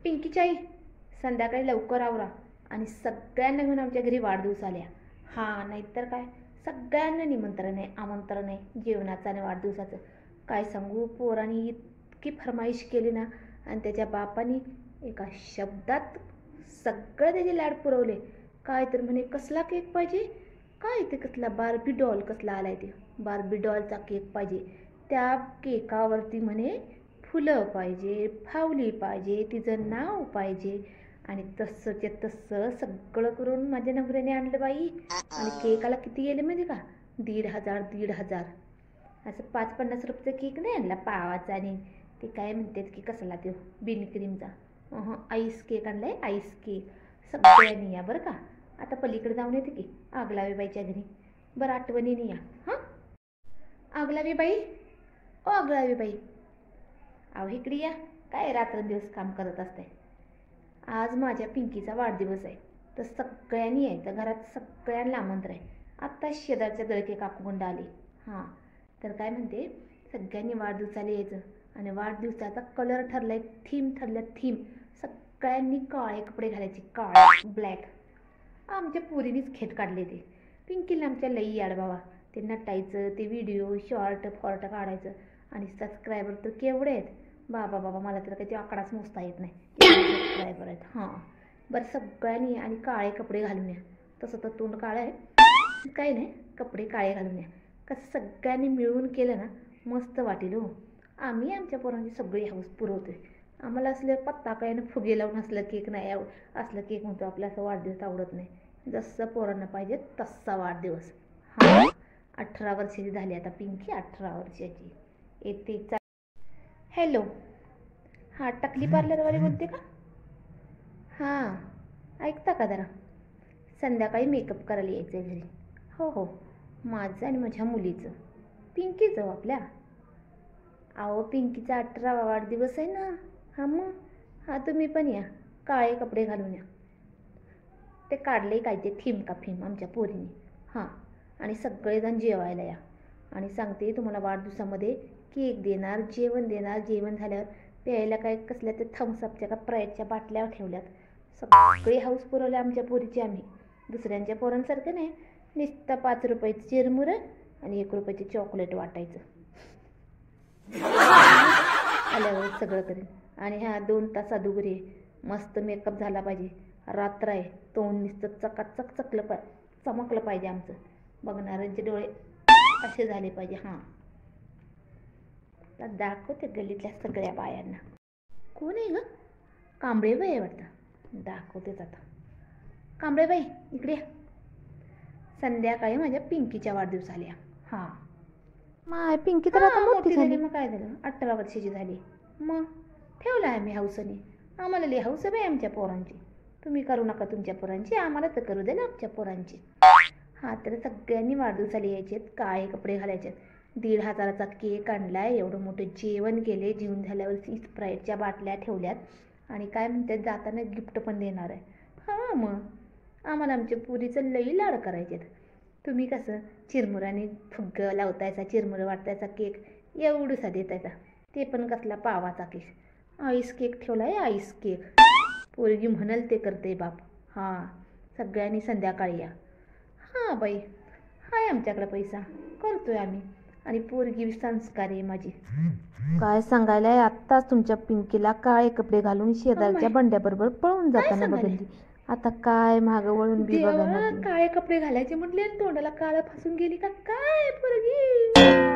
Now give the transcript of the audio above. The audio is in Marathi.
पिंकीची आई, संध्याकाळी लवकर आवरा आणि सगळ्यांना घेऊन आमच्या घरी वाढदिवस आल्या. हां, नाहीतर काय, सगळ्यांना निमंत्रण आहे, आमंत्रण आहे जेवणाचं आणि वाढदिवसाचं. काय सांगू, पोरांनी इतकी फरमाईश केली ना, आणि त्याच्या बापानी एका शब्दात सगळं त्याचे लाड पुरवले. काय तर म्हणे कसला केक पाहिजे, काय ते कसला बार्बी डॉल कसला आलाय ते बार्बी डॉलचा केक पाहिजे. त्या केकावरती म्हणे फुलं पाहिजे, फावली पाहिजे, तिचं नाव पाहिजे. आणि तसंच्या तसं सगळं करून माझ्या नवऱ्याने आणलं बाई. आणि केकाला किती गेले माहिती का, 1,500 असं 5-50 रुपयाचा केक नाही आणला पावाचा. आणि ते काय म्हणतात की कसला तो बिन क्रीमचा आईस केक आणलाय, आईस केक. सगळ्यांनी या बरं का. आता पलीकडे जाऊन येते की आगलावी बाईच्या घरी. बरं आठवणीने या हां. आगलावी बाई, ओ आगलावी बाई, अहो इकडे या. काय रात्रंदिवस काम करत असते. आज माझ्या पिंकीचा वाढदिवस आहे, तर सगळ्यांनी यायचं. घरात सगळ्यांना आमंत्रण आहे. आत्ता शेजारच्या दळके काकूंड आले. हां, तर काय म्हणते, सगळ्यांनी वाढदिवसाला यायचं. आणि वाढदिवसाचा कलर ठरलाय, थीम ठरलं, थीम. सगळ्यांनी काळे कपडे घालायचे, काळे ब्लॅक. आमच्या पुरीनीच खेट काढले ते. पिंकीला आमच्या लई याड बाबा. ते नटायचं, ते व्हिडिओ शॉर्ट फॉर्ट काढायचं. आणि सबस्क्रायबर तर केवढे आहेत बाबा बाबा, मला तर काही ते आकडाच मोजता येत नाही, सबस्क्रायबर आहेत. हां, बरं सगळ्यांनी आणि काळे कपडे घालून या. तसं तर तोंड काळं आहे, काही नाही, कपडे काळे घालून या. कसं सगळ्यांनी मिळून केलं ना मस्त वाटेल हो. आम्ही आमच्या पोरांची सगळी हाऊस पुरवतोय. आम्हाला असलं पत्ता काय ना फुगे लावून असलं केक नाही असलं केक म्हणतो आपला असं वाढदिवस आवडत नाही. जसं पोरांना पाहिजे तसा वाढदिवस. हां, 18 वर्षाची झाली आता पिंकी, 18 वर्षाची. येते हॅलो, हां टकली पार्लरवाली बोलते का? हां, ऐकता का जरा, संध्याकाळी मेकअप करायला यायचं आहे घरी. हो हो, माझं आणि माझ्या मुलीचं, पिंकीचं आपल्या. अहो पिंकीचा 18वा वाढदिवस आहे ना. हां मग, हां तुम्ही पण या, काळे कपडे घालून या. ते काढले काय ते थीम का फिम आमच्या पोरीने. हां, आणि सगळेजण जेवायला या. आणि सांगते तुम्हाला वाढदिवसामध्ये केक देणार, जेवण देणार. जेवण झाल्यावर प्यायला काय कसल्या ते थम्सअपच्या का स्प्राईटच्या बाटल्या ठेवल्यात. सगळे हाऊस पुरवल्या आमच्या पोरीची आम्ही. दुसऱ्यांच्या पोरांसारखं नाही, नुसतं 5 रुपयाचं चिरमुरं आणि 1 रुपयाचे चॉकलेट वाटायचं. आल्यावर सगळं करेन. आणि ह्या 2 तास अदुगरी मस्त मेकअप झाला पाहिजे. रात्र आहे, तोंड नुसतं चकाचक चमकलं पाहिजे आमचं. बघणाऱ्यांचे डोळे असे झाले पाहिजे. हां, तर दाखवते गल्लीतल्या सगळ्या बायांना. कोण आहे ग? कांबळेबाई आहे वाटतं. दाखवतेच आता. कांबळेबाई इकडे या. संध्याकाळी माझ्या पिंकीच्या वाढदिवसाला. हां, माय पिंकी तर आता मोठी झाली. मग काय झालं, 18 वर्षाची झाली. मग ठेवलं आहे मी हाऊसने. आम्हाला लई हाऊस आहे आमच्या पोरांची. तुम्ही करू नका तुमच्या पोरांची, आम्हाला तर करू दे ना आमच्या पोरांची. हां, तर सगळ्यांनी वाढदिवसाला यायचे, काळे कपडे घालायचे. 1,500चा केक आणलाय, एवढं मोठं जेवण केले. जेवण झाल्यावर स्प्राईटच्या बाटल्या ठेवल्यात. आणि काय म्हणतात जाताना गिफ्ट पण देणार आहे. हां, मग आम्हाला आमच्या पुरीचं लई लाड करायचे. तुम्ही कसं चिरमुराने फुग्गं लावतायचा, चिरमुरं वाटतायचा, केक एवढूसा देतायचा, ते पण कसला पावाचा केक. आईस केक ठेवला आहे, आईस केक. पोरगी म्हणाल ते करते बाप. हां, सगळ्यांनी संध्याकाळी या. हां बाई, हाय आमच्याकडे पैसा, करतोय आम्ही. आणि पोरगी संस्कार आहे माझी. काय सांगायला, आत्ताच तुमच्या पिंकीला काळे कपडे घालून शेजारच्या बंड्याबरोबर पळून जाताना बघितली. आता काय मागं वळून बी बघा. काळे कपडे घालायचे म्हटले आणि तोंडाला काळं फासून गेली का काय पोरगी.